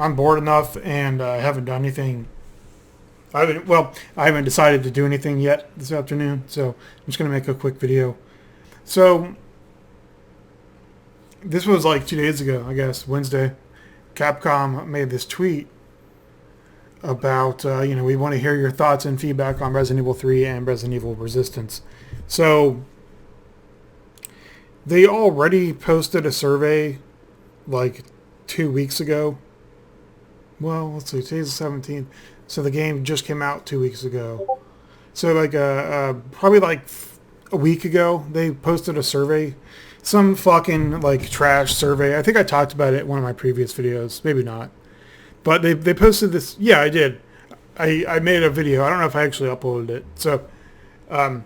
I'm bored enough, and I haven't done anything. I haven't decided to do anything yet this afternoon, so I'm just going to make a quick video. So, this was like 2 days ago, I guess, Wednesday. Capcom made this tweet about, we want to hear your thoughts and feedback on Resident Evil 3 and Resident Evil Resistance. So, they already posted a survey like 2 weeks ago. Well, let's see, today's the 17th. So the game just came out 2 weeks ago. So like probably like a week ago, they posted a survey. Some fucking like trash survey. I think I talked about it in one of my previous videos. Maybe not. But they posted this. Yeah, I did. I made a video. I don't know if I actually uploaded it. So I'll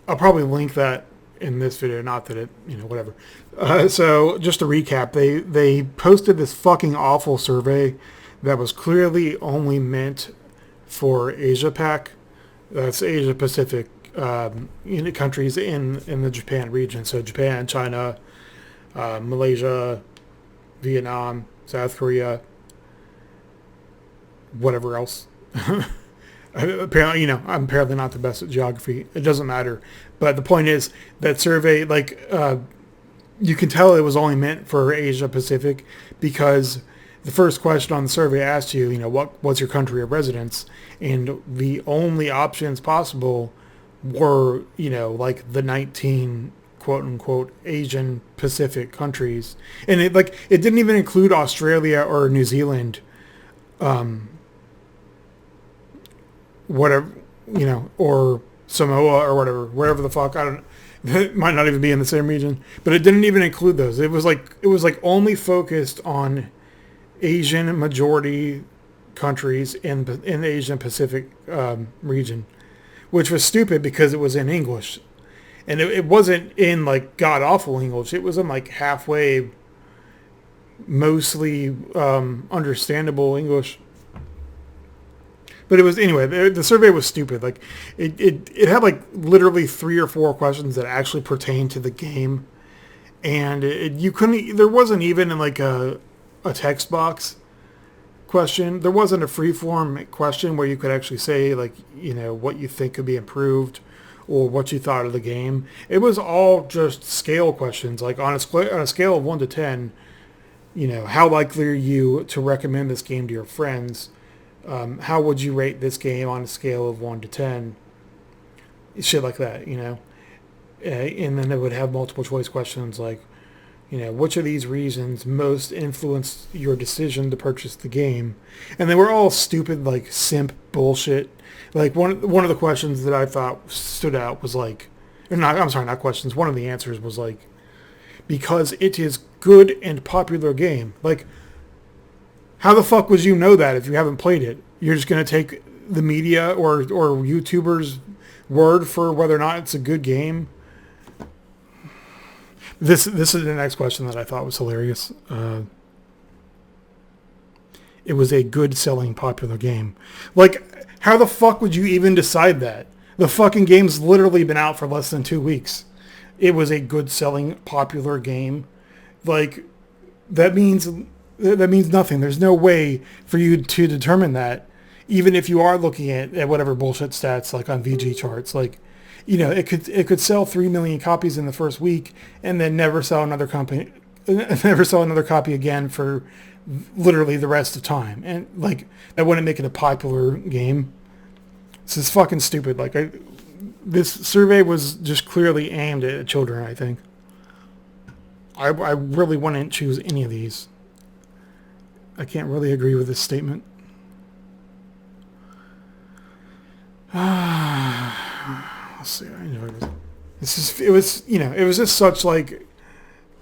probably link that in this video. Not that it, whatever. So just to recap, they posted this fucking awful survey that was clearly only meant for Asia Pac. That's Asia Pacific countries in the Japan region. So Japan, China, Malaysia, Vietnam, South Korea, whatever else. Apparently, I'm apparently not the best at geography. It doesn't matter. But the point is that survey, you can tell it was only meant for Asia Pacific because the first question on the survey asked you, what's your country of residence? And the only options possible were, like the 19 quote unquote Asian Pacific countries. And it didn't even include Australia or New Zealand, whatever, or Samoa or wherever the fuck, I don't know. It might not even be in the same region, but it didn't even include those. It was like only focused on Asian majority countries in the Asian Pacific region, which was stupid because it was in English, and it wasn't in like god awful English. It was in like halfway, mostly understandable English. But it was, anyway, the survey was stupid. Like, it had like literally 3 or 4 questions that actually pertained to the game, and there wasn't even like a text box question. There wasn't a free-form question where you could actually say, like, what you think could be improved or what you thought of the game. It was all just scale questions, like on a scale of 1 to 10, how likely are you to recommend this game to your friends? How would you rate this game on a scale of 1 to 10? Shit like that, and then it would have multiple choice questions like, which of these reasons most influenced your decision to purchase the game? And they were all stupid, like, simp bullshit. Like, one of the questions that I thought stood out was like, not questions, one of the answers was like, because it is good and popular game. Like, how the fuck would you know that if you haven't played it? You're just going to take the media or YouTubers' word for whether or not it's a good game? This is the next question that I thought was hilarious. It was a good selling popular game. Like, how the fuck would you even decide that? The fucking game's literally been out for less than 2 weeks. It was a good selling popular game. Like, that means nothing. There's no way for you to determine that, even if you are looking at whatever bullshit stats like on VG charts. Like, it could sell 3 million copies in the first week and then never sell another copy again for literally the rest of time. And like, that wouldn't make it a popular game. This is fucking stupid. Like, this survey was just clearly aimed at children, I think. I really wouldn't choose any of these. I can't really agree with this statement. Let's see. I enjoyed this. It was just such like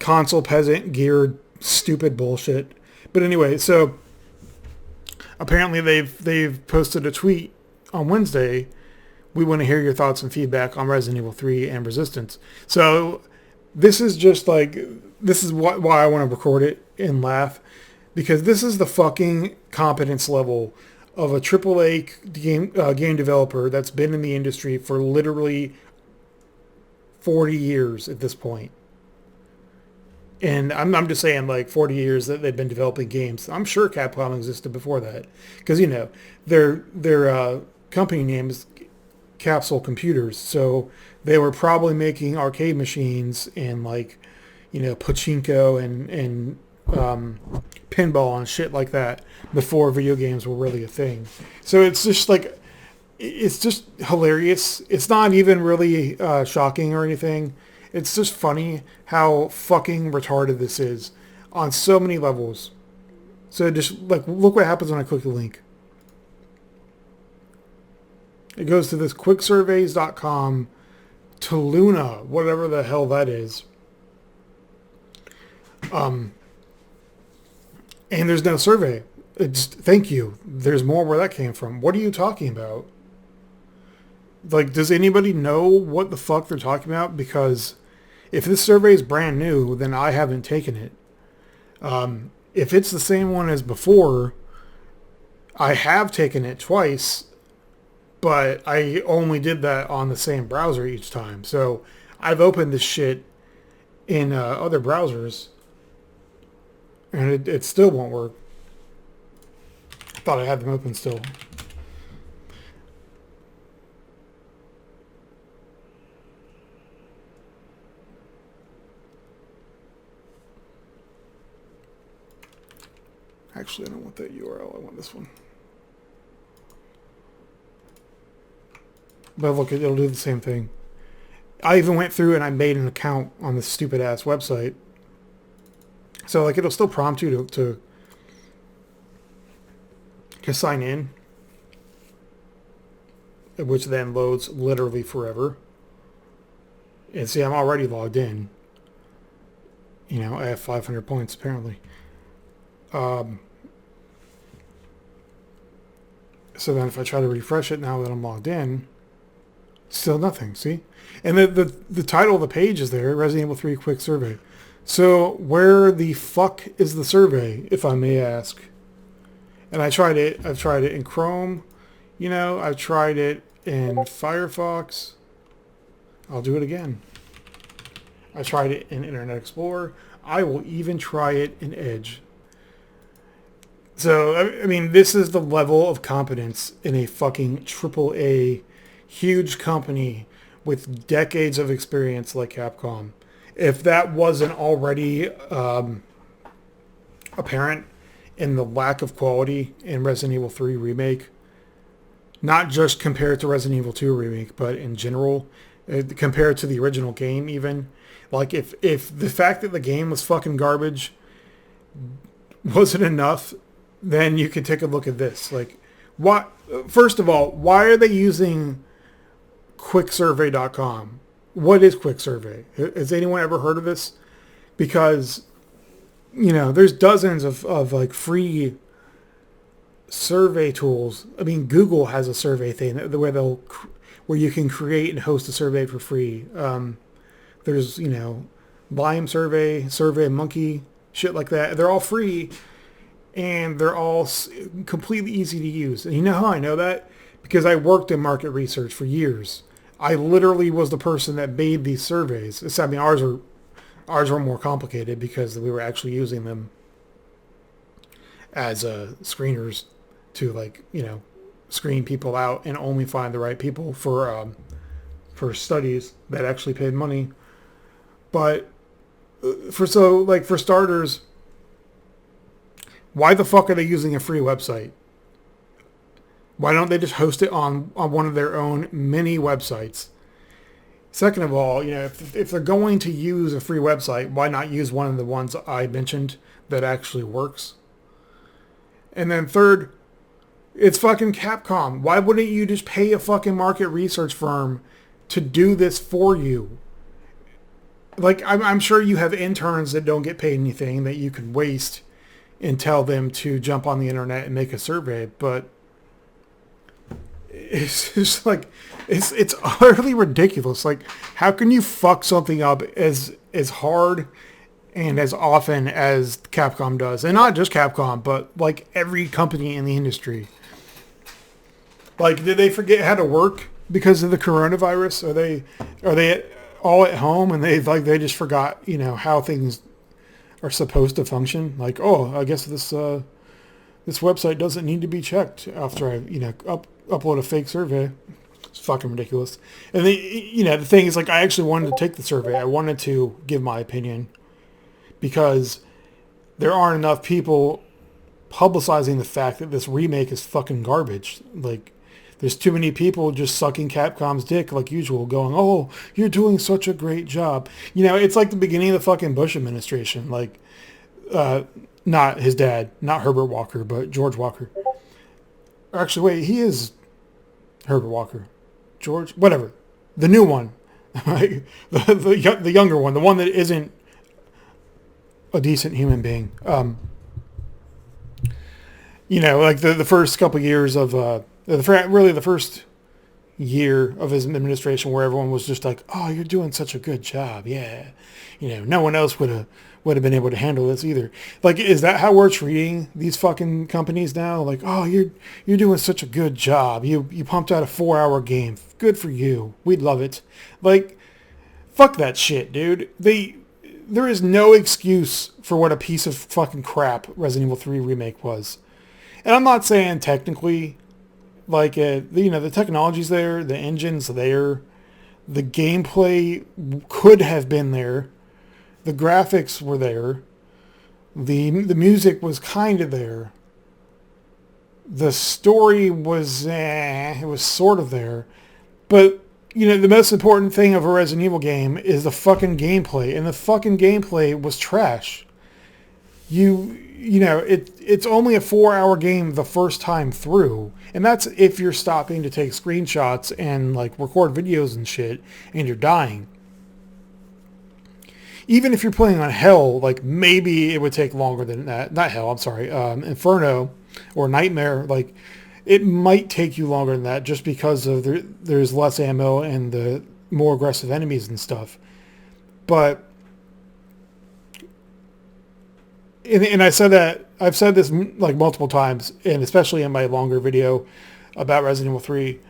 console peasant geared stupid bullshit. But anyway, so apparently they've posted a tweet on Wednesday. We want to hear your thoughts and feedback on Resident Evil 3 and Resistance. So this is just like, why I want to record it and laugh. Because this is the fucking competence level of a AAA game developer that's been in the industry for literally 40 years at this point. And I'm just saying, like, 40 years that they've been developing games. I'm sure Capcom existed before that. Because, you know, their company name is Capsule Computers. So they were probably making arcade machines and, like, you know, pachinko and pinball and shit like that before video games were really a thing. So it's just, like, it's just hilarious. It's not even really shocking or anything. It's just funny how fucking retarded this is on so many levels. So just, like, look what happens when I click the link. It goes to this quicksurveys.com to Luna, whatever the hell that is. And there's no survey. It's, thank you. There's more where that came from. What are you talking about? Like, does anybody know what the fuck they're talking about? Because if this survey is brand new, then I haven't taken it. If it's the same one as before, I have taken it twice, but I only did that on the same browser each time. So I've opened this shit in other browsers, and it still won't work. I thought I had them open still. Actually, I don't want that URL. I want this one. But look, it'll do the same thing. I even went through and I made an account on this stupid ass website. So, like, it'll still prompt you to sign in, which then loads literally forever. And see, I'm already logged in. You know, I have 500 points apparently. So then if I try to refresh it now that I'm logged in, still nothing, see? And the title of the page is there, Resident Evil 3 Quick Survey. So where the fuck is the survey, if I may ask? And I've tried it in Chrome, you know, I've tried it in Firefox. I'll do it again. I tried it in Internet Explorer. I will even try it in Edge. So, I mean, this is the level of competence in a fucking AAA huge company with decades of experience like Capcom. If that wasn't already apparent in the lack of quality in Resident Evil 3 Remake, not just compared to Resident Evil 2 Remake, but in general, compared to the original game even, like if the fact that the game was fucking garbage wasn't enough, then you could take a look at this. Like, what? First of all, why are they using quicksurvey.com? What is Quick Survey? Has anyone ever heard of this? Because, you know, there's dozens of like free survey tools. I mean, Google has a survey thing where you can create and host a survey for free. There's, you know, Lime Survey, Survey Monkey, shit like that. They're all free. And they're all completely easy to use. And you know how I know that? Because I worked in market research for years. I literally was the person that made these surveys. I mean, ours were more complicated because we were actually using them as screeners to, like, you know, screen people out and only find the right people for studies that actually paid money. But for starters, why the fuck are they using a free website? Why don't they just host it on one of their own mini websites? Second of all, you know, if they're going to use a free website, why not use one of the ones I mentioned that actually works? And then third, it's fucking Capcom. Why wouldn't you just pay a fucking market research firm to do this for you? Like, I'm sure you have interns that don't get paid anything that you can waste and tell them to jump on the internet and make a survey, but it's just like, it's utterly ridiculous. Like, how can you fuck something up as hard and as often as Capcom does? And not just Capcom, but like every company in the industry. Like, did they forget how to work because of the coronavirus? Are they all at home and they just forgot, you know, how things are supposed to function. Like, oh, I guess this this website doesn't need to be checked after I upload a fake survey. It's fucking ridiculous. And the thing is, like, I actually wanted to take the survey. I wanted to give my opinion because there aren't enough people publicizing the fact that this remake is fucking garbage. Like, there's too many people just sucking Capcom's dick like usual, going, oh, you're doing such a great job. It's like the beginning of the fucking Bush administration. Like, not his dad, not Herbert Walker, but George Walker. Actually, wait, he is Herbert Walker. George, whatever. The new one. the younger one. The one that isn't a decent human being. Like the first couple years of, the first year of his administration where everyone was just like, oh, you're doing such a good job. Yeah. No one else would have been able to handle this either. Like, is that how we're treating these fucking companies now? Like, oh, you're doing such a good job. You pumped out a 4-hour game. Good for you. We'd love it. Like, fuck that shit, dude. There is no excuse for what a piece of fucking crap Resident Evil 3 remake was. And I'm not saying technically, like, the technology's there, the engine's there, the gameplay could have been there, the graphics were there, the music was kind of there, the story was, it was sort of there, but, the most important thing of a Resident Evil game is the fucking gameplay, and the fucking gameplay was trash. It's only a 4-hour game the first time through, and that's if you're stopping to take screenshots and like record videos and shit, and you're dying. Even if you're playing on Hell, like maybe it would take longer than that. Not Hell, I'm sorry, Inferno or Nightmare. Like it might take you longer than that just because of there's less ammo and the more aggressive enemies and stuff. But and I've said this like multiple times, and especially in my longer video about Resident Evil 3.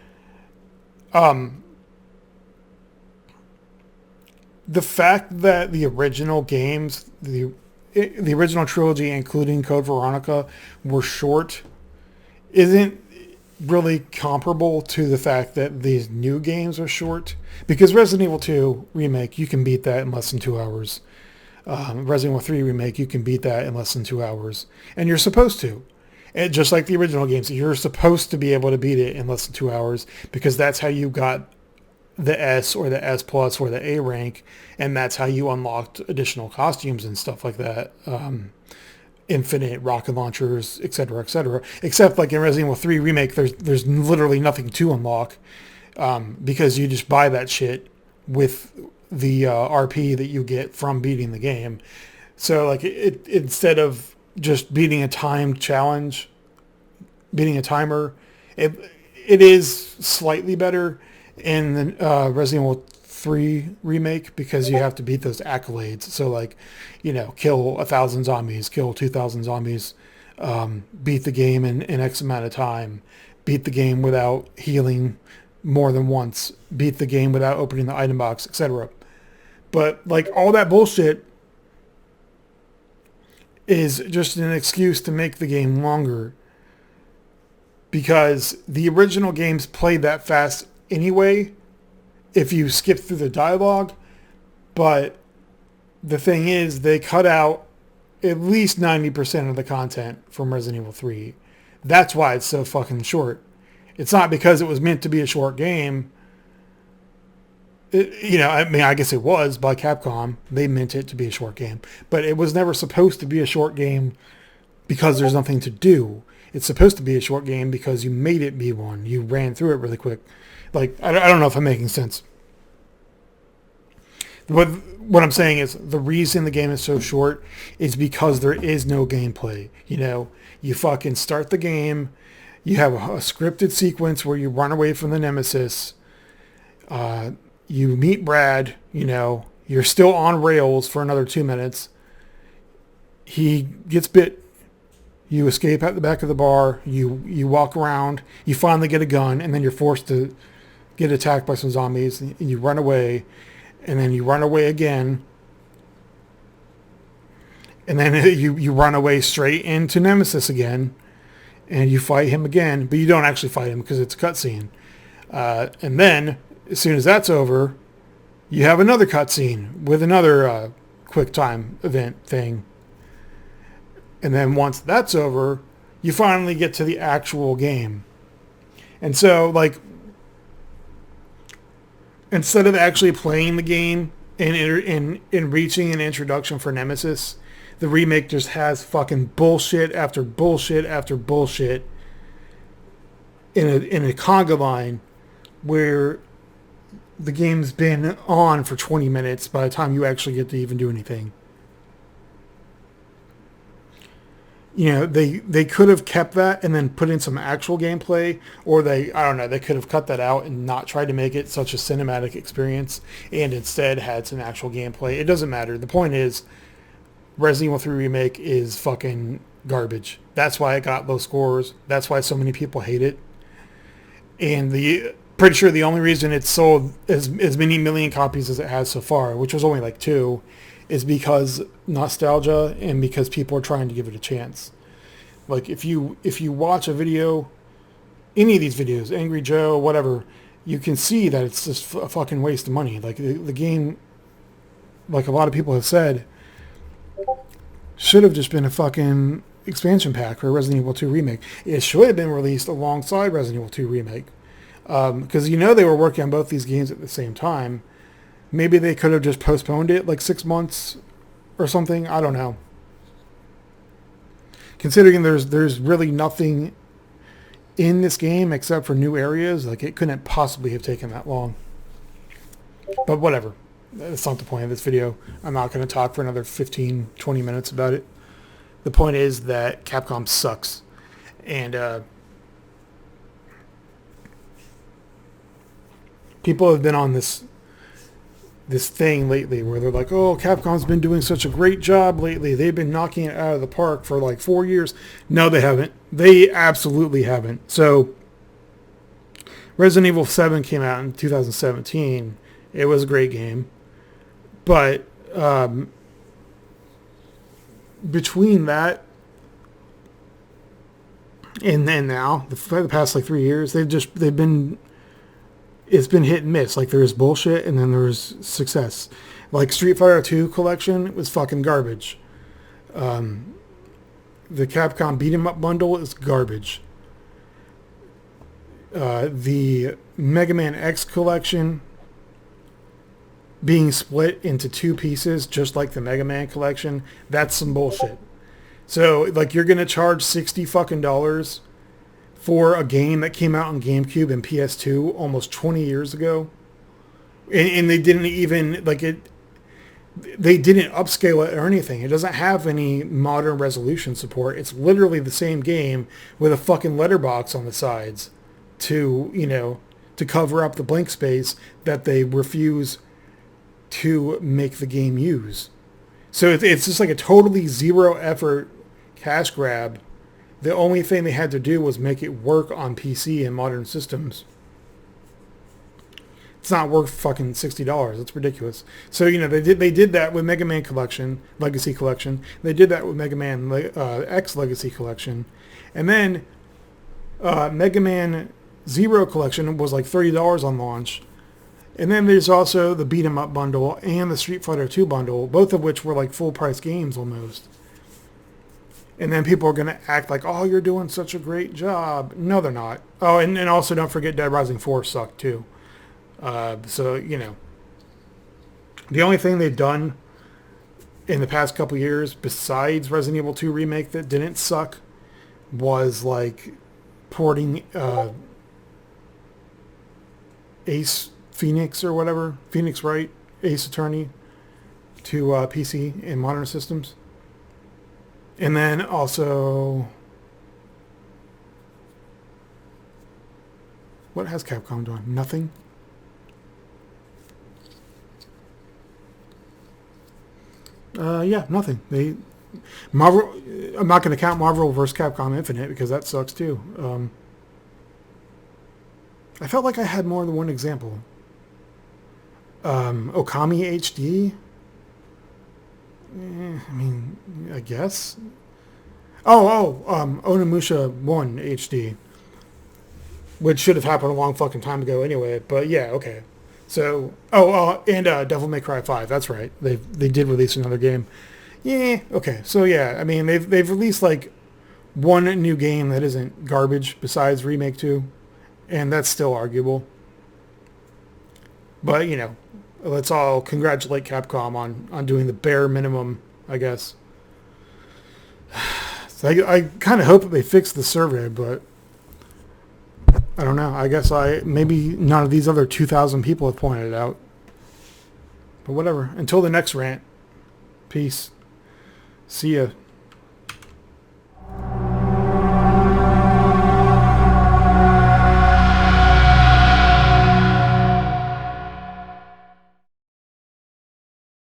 The fact that the original games, the original trilogy, including Code Veronica, were short, isn't really comparable to the fact that these new games are short. Because Resident Evil 2 Remake, you can beat that in less than 2 hours. Resident Evil 3 Remake, you can beat that in less than 2 hours. And you're supposed to. And just like the original games, you're supposed to be able to beat it in less than 2 hours because that's how you got the S or the S plus or the A rank, and that's how you unlocked additional costumes and stuff like that. Infinite rocket launchers, etc., etc. Except like in Resident Evil 3 Remake, there's literally nothing to unlock because you just buy that shit with the RP that you get from beating the game. So like it instead of just beating a time challenge, beating a timer, it is slightly better in the Resident Evil 3 Remake because you have to beat those accolades. So like, kill 1,000 zombies, kill 2,000 zombies, beat the game in X amount of time, beat the game without healing more than once, beat the game without opening the item box, etc. But like all that bullshit is just an excuse to make the game longer because the original games played that fast anyway if you skip through the dialogue. But the thing is, they cut out at least 90% of the content from Resident Evil 3. That's why it's so fucking short. It's not because it was meant to be a short game. I guess it was by Capcom. They meant it to be a short game. But it was never supposed to be a short game because there's nothing to do. It's supposed to be a short game because you made it be one. You ran through it really quick. Like, I don't know if I'm making sense. What I'm saying is the reason the game is so short is because there is no gameplay. You fucking start the game. You have a scripted sequence where you run away from the nemesis. You meet Brad. You're still on rails for another 2 minutes. He gets bit. You escape out the back of the bar. You walk around. You finally get a gun, and then you're forced to get attacked by some zombies, and you run away, and then you run away again, And then you run away straight into Nemesis again, and you fight him again, but you don't actually fight him because it's a cutscene. And then, as soon as that's over, you have another cutscene with another quick time event thing. And then once that's over, you finally get to the actual game. And so, like, instead of actually playing the game and reaching an introduction for Nemesis, the remake just has fucking bullshit after bullshit after bullshit in a conga line where the game's been on for 20 minutes by the time you actually get to even do anything. You know, they could have kept that and then put in some actual gameplay, or they could have cut that out and not tried to make it such a cinematic experience and instead had some actual gameplay. It doesn't matter. The point is, Resident Evil 3 Remake is fucking garbage. That's why it got low scores. That's why so many people hate it. And pretty sure the only reason it's sold as many million copies as it has so far, which was only like 2, is because nostalgia and because people are trying to give it a chance. Like if you watch a video, any of these videos, Angry Joe, whatever, you can see that it's just a fucking waste of money. Like the game, like a lot of people have said, should have just been a fucking expansion pack for Resident Evil 2 Remake. It should have been released alongside Resident Evil 2 Remake. Because they were working on both these games at the same time. Maybe they could have just postponed it like 6 months or something. I don't know. Considering there's really nothing in this game except for new areas, like it couldn't possibly have taken that long. But whatever. That's not the point of this video. I'm not going to talk for another 15, 20 minutes about it. The point is that Capcom sucks. And people have been on this thing lately where they're like, oh, Capcom's been doing such a great job lately. They've been knocking it out of the park for like 4 years. No, they haven't. They absolutely haven't. So Resident Evil 7 came out in 2017. It was a great game. But between that and then now, the past like 3 years, it's been hit and miss. Like there's bullshit and then there's success. Like Street Fighter 2 collection was fucking garbage. The Capcom beat 'em up bundle is garbage. The Mega Man X collection being split into 2 pieces, just like the Mega Man collection, that's some bullshit. So like you're gonna charge $60 fucking for a game that came out on GameCube and PS2 almost 20 years ago, and they didn't even they didn't upscale it or anything. It doesn't have any modern resolution support. It's literally the same game with a fucking letterbox on the sides to cover up the blank space that they refuse to make the game use. So it's just like a totally zero effort cash grab. The only thing they had to do was make it work on PC and modern systems. It's not worth fucking $60. It's ridiculous. So they did that with Mega Man Collection, Legacy Collection. They did that with Mega Man X Legacy Collection, and then Mega Man Zero Collection was like $30 on launch. And then there's also the Beat 'em Up bundle and the Street Fighter 2 bundle, both of which were like full price games almost. And then people are going to act like, oh, you're doing such a great job. No, they're not. Oh, and also don't forget Dead Rising 4 sucked too. So, the only thing they've done in the past couple years besides Resident Evil 2 Remake that didn't suck was like porting Ace Phoenix or whatever, Phoenix Wright, Ace Attorney to PC and modern systems. And then also, what has Capcom done? Nothing. Nothing. Marvel. I'm not going to count Marvel vs. Capcom Infinite because that sucks too. I felt like I had more than one example. Okami HD. I mean, I guess. Onimusha 1 HD, which should have happened a long fucking time ago anyway. But yeah, okay. So, and Devil May Cry 5. That's right. They did release another game. Yeah, okay. So yeah, I mean they've released like one new game that isn't garbage besides Remake 2, and that's still arguable. But you know, let's all congratulate Capcom on doing the bare minimum, I guess. So I kind of hope that they fix the survey, but I don't know. I guess maybe none of these other 2,000 people have pointed it out. But whatever. Until the next rant. Peace. See ya.